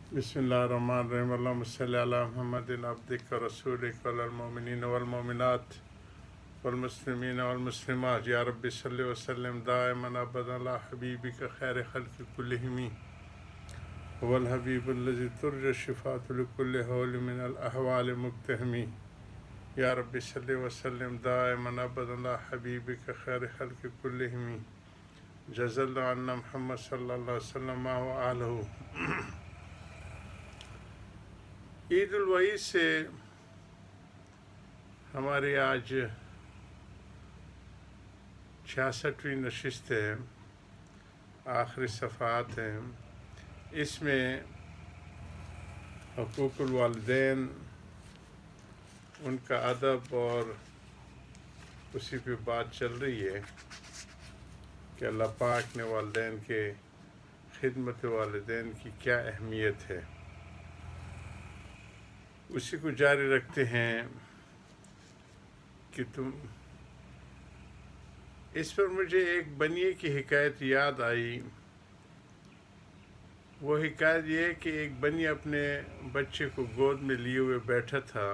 बिस्मिल्लाहिर्रहमानिर्रहीम अल्लाहुम्मा सल्लि अला मुहम्मदिन अब्दिक व रसूलिक वल मोमिनीन वल मोमिनात वल मुस्लिमीन वल मुस्लिमात या रब्बि सल्लि व सल्लिम दाइमन अबदन अला हबीबिक खैर खल्क़ि कुल्लिहिम वल हबीबुल्लज़ी तुरजा शिफ़ाअतु लिकुल्लि हौलि मिनल अहवालि मुक्तहमी या रब्बि सल्लि व सल्लिम दाइमन अबदन अला हबीबिक खैर खल्क़ि कुल्लिहिम जज़ल्लाहु अन्ना मुहम्मद सल्लल्लाहु अलैहि वसल्लम व आलहु। ईद उल वही से हमारी आज 66वीं नशिस्त है, आखिरी सफ़ात हैं। इसमें हुकूकुल वालिदैन, उनका अदब और उसी पे बात चल रही है कि अल्लाह पाक ने वालिदैन के खिदमत वालिदैन की क्या अहमियत है। उसी को जारी रखते हैं कि तुम इस पर मुझे एक बनिए की हिकायत याद आई। वो हिकायत ये है कि एक बनी अपने बच्चे को गोद में लिए हुए बैठा था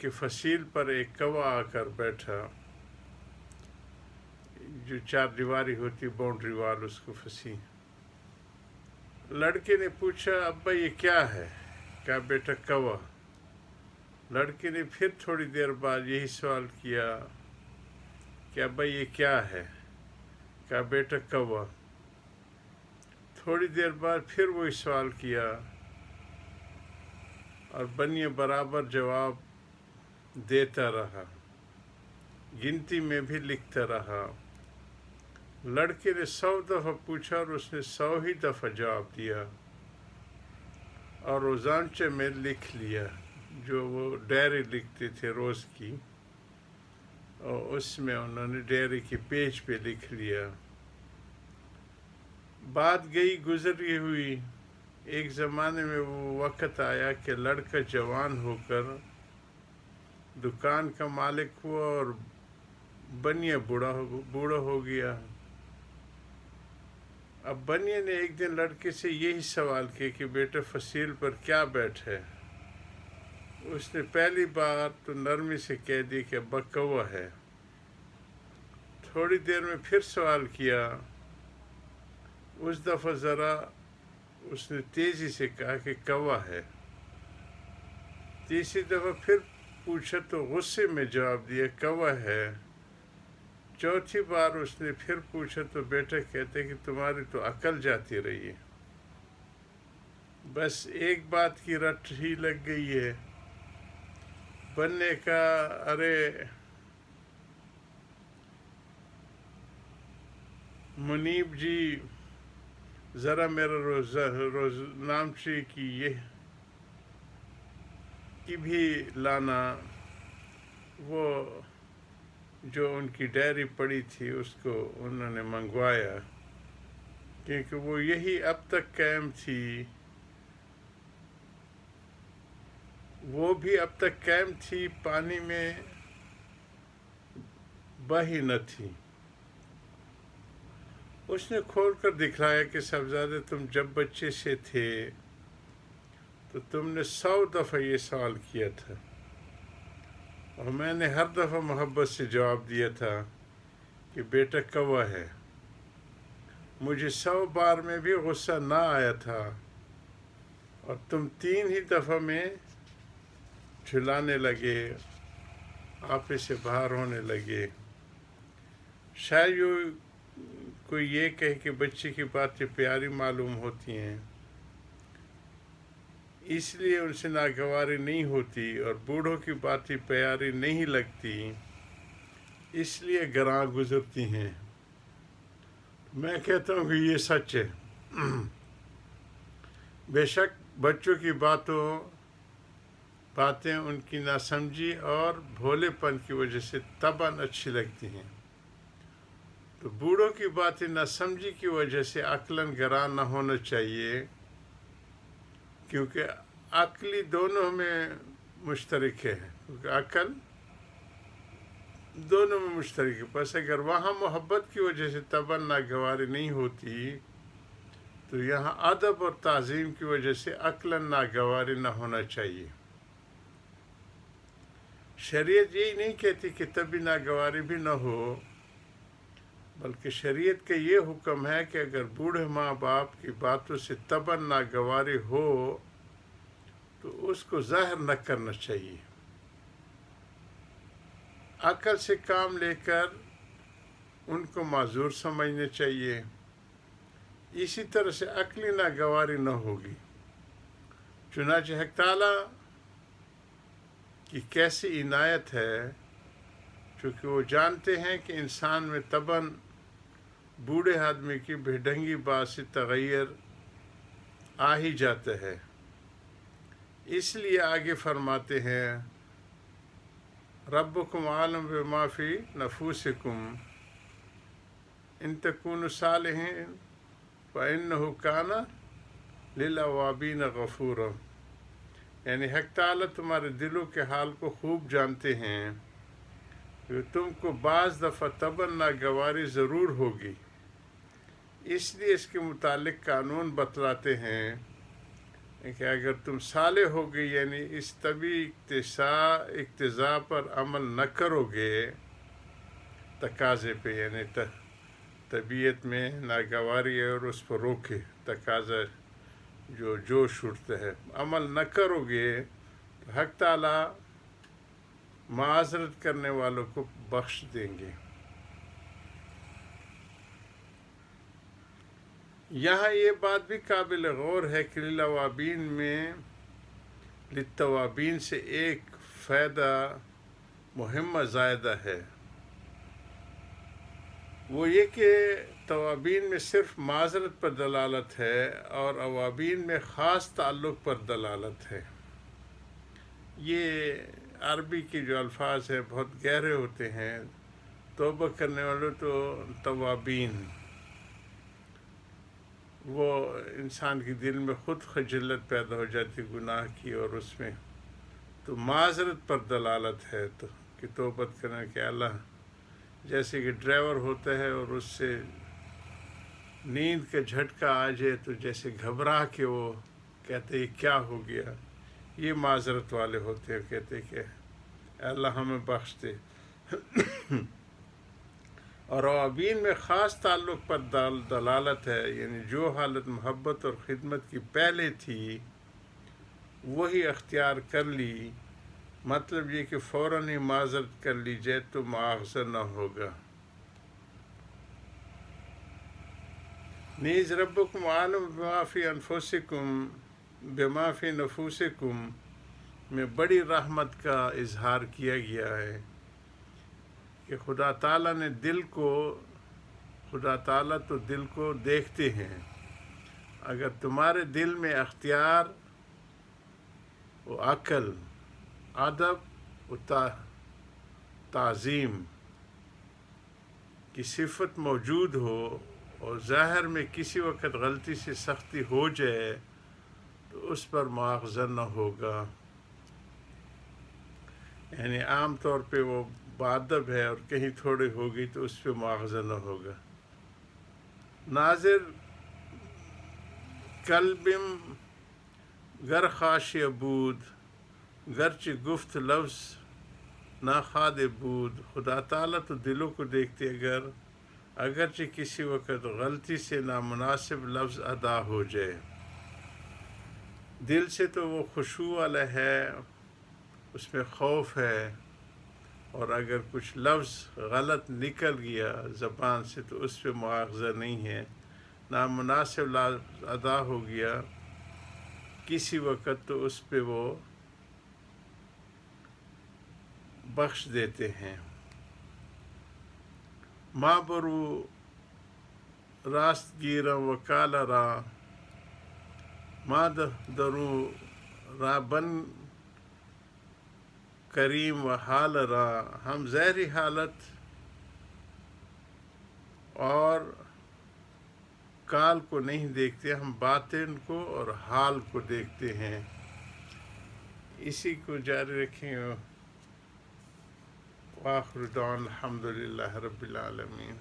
कि फसील पर एक कौवा आकर बैठा, जो चार दीवारी होती बाउंड्री वाल, उसको फंसी। लड़के ने पूछा, अब्बा ये क्या है? कहा, बेटा कौवा। लड़के ने फिर थोड़ी देर बाद यही सवाल किया कि अब्बा ये क्या है? कहा, बेटा कौवा। थोड़ी देर बाद फिर वही सवाल किया और बनिए बराबर जवाब देता रहा, गिनती में भी लिखता रहा। लड़के ने 100 दफ़ा पूछा और उसने 100 ही दफ़ा जवाब दिया और रोज़ानचे में लिख लिया, जो वो डायरी लिखते थे रोज़ की, और उसमें उन्होंने डायरी के पेज पे लिख लिया। बात गई गुजरी हुई। एक ज़माने में वो वक़्त आया कि लड़का जवान होकर दुकान का मालिक हुआ और बनिया बूढ़ा हो गया। अब बनिया ने एक दिन लड़के से यही सवाल किया कि बेटा फसील पर क्या बैठे? उसने पहली बार तो नरमी से कह दी कि अब्बा कौवा है। थोड़ी देर में फिर सवाल किया। उस दफ़ा ज़रा उसने तेज़ी से कहा कि कौवा है। तीसरी दफ़ा फिर पूछा तो गुस्से में जवाब दिया कौवा है। चौथी बार उसने फिर पूछा तो बेटा कहते कि तुम्हारी तो अकल जाती रही है, बस एक बात की रट ही लग गई है। बनने का, अरे मुनीब जी, ज़रा मेरा रोज़ नामची की ये की भी लाना। वो जो उनकी डायरी पड़ी थी उसको उन्होंने मंगवाया, क्योंकि वो यही अब तक कायम थी, वो भी अब तक कायम थी, पानी में बही न थी। उसने खोल कर दिखलाया कि साहबजादे, तुम जब बच्चे से थे तो तुमने 100 दफ़ा ये सवाल किया था और मैंने हर दफ़ा मोहब्बत से जवाब दिया था कि बेटा कौवा है। मुझे 100 बार में भी गुस्सा ना आया था और तुम 3 ही दफ़ा में झुलाने लगे, आपे से बाहर होने लगे। शायद कोई ये कहे कि बच्चे की बातें प्यारी मालूम होती हैं, इसलिए उनसे नागवारी नहीं होती, और बूढ़ों की बातें प्यारी नहीं लगती, इसलिए गरां गुजरती हैं। मैं कहता हूँ कि ये सच है। बेशक बच्चों की बातें उनकी नासमझी और भोलेपन की वजह से तबन अच्छी लगती हैं, तो बूढ़ों की बातें नासमझी की वजह से अक्लन गरां न होना चाहिए, क्योंकि अक्ली दोनों में मुश्तरक है, क्योंकि अक्ल दोनों में मुश्तरक है। बस अगर वहाँ मोहब्बत की वजह से तबन नागवारी नहीं होती تو یہاں ادب اور تعظیم کی وجہ سے عقلاً ناگواری نہ ہونا چاہیے۔ شریعت یہی نہیں کہتی کہ تبھی ناگواری بھی نہ ہو، بلکہ شریعت کا یہ حکم ہے کہ اگر بوڑھے ماں باپ کی باتوں سے طبعاً ناگواری ہو تو اس کو ظاہر نہ کرنا چاہیے، عقل سے کام لے کر ان کو معذور سمجھنا چاہیے۔ اسی طرح سے عقلی ناگواری نہ ہوگی۔ چنانچہ حق تعالیٰ کی کیسی عنایت ہے، چونکہ وہ جانتے ہیں کہ انسان میں طبعاً بوڑھے آدمی کی بے ڈھنگی بات سے تغیر آ ہی جاتا ہے، اس لیے آگے فرماتے ہیں ربکم عالم بما فی نفوسکم ان تکونوا صالحین فإنہ کان للأوابین غفورا، یعنی حق تعالیٰ تمہارے دلوں کے حال کو خوب جانتے ہیں کہ تم کو بعض دفعہ طبعاً ناگواری ضرور ہوگی، اس لیے اس کے متعلق قانون بتلاتے ہیں کہ اگر تم صالح ہوگے، یعنی اس طبی اقتضاء پر عمل نہ کرو گے، تقاضے پہ، یعنی طبیعت میں ناگواری ہے اور اس پر روکے، تقاضا جو جوش اٹھتا ہے، عمل نہ کرو گے تو حق تعالیٰ معذرت کرنے والوں کو بخش دیں گے۔ یہاں یہ بات بھی قابل غور ہے کہ للاوابین میں للتوابین سے ایک فائدہ مہمہ زائدہ ہے، وہ یہ کہ توابین میں صرف معذرت پر دلالت ہے اور اوابین میں خاص تعلق پر دلالت ہے۔ یہ عربی کے جو الفاظ ہیں بہت گہرے ہوتے ہیں۔ توبہ کرنے والوں تو توابین، وہ انسان کے دل میں خود خجلت پیدا ہو جاتی گناہ کی، اور اس میں تو معذرت پر دلالت ہے تو کہ توبت کرنے کے اللہ، جیسے کہ ڈرائیور ہوتا ہے اور اس سے نیند کا جھٹکا آ جائے تو جیسے گھبرا کے وہ کہتے ہیں کیا ہو گیا، یہ معذرت والے ہوتے ہیں، کہتے ہیں کہ اللہ ہمیں بخش دے۔ اور اوابین میں خاص تعلق پر دلالت ہے، یعنی جو حالت محبت اور خدمت کی پہلے تھی وہی اختیار کر لی، مطلب یہ کہ فوراً ہی معذرت کر لی جائے تو مواخذہ نہ ہوگا۔ نیز ربکم عالم بما فی انفسکم بما فی نفوسکم میں بڑی رحمت کا اظہار کیا گیا ہے کہ خدا تعالیٰ نے خدا تعالیٰ تو دل کو دیکھتے ہیں، اگر تمہارے دل میں اختیار و عقل، ادب و تعظیم کی صفت موجود ہو اور ظاہر میں کسی وقت غلطی سے سختی ہو جائے تو اس پر مواخذہ نہ ہوگا، یعنی عام طور پہ وہ بادب ہے اور کہیں تھوڑی ہوگی تو اس پہ مواخذہ نہ ہوگا۔ ناظر قلبم گر خاشع بود گرچہ گفت لفظ ناخاد بود، خدا تعالیٰ تو دلوں کو دیکھتے اگرچہ کسی وقت غلطی سے نامناسب لفظ ادا ہو جائے، دل سے تو وہ خشوع والا ہے، اس میں خوف ہے، اور اگر کچھ لفظ غلط نکل گیا زبان سے تو اس پہ مواخذہ نہیں ہے، نامناسب لفظ ادا ہو گیا کسی وقت تو اس پہ وہ بخش دیتے ہیں۔ ما برو راست گیرم و کالا را ما درو را بن کریم و حال را، ہم ظاہری حالت اور کال کو نہیں دیکھتے، ہم باطن کو اور حال کو دیکھتے ہیں۔ اسی کو جاری رکھیں۔ وآخر دعوانا الحمد للہ رب العالمین۔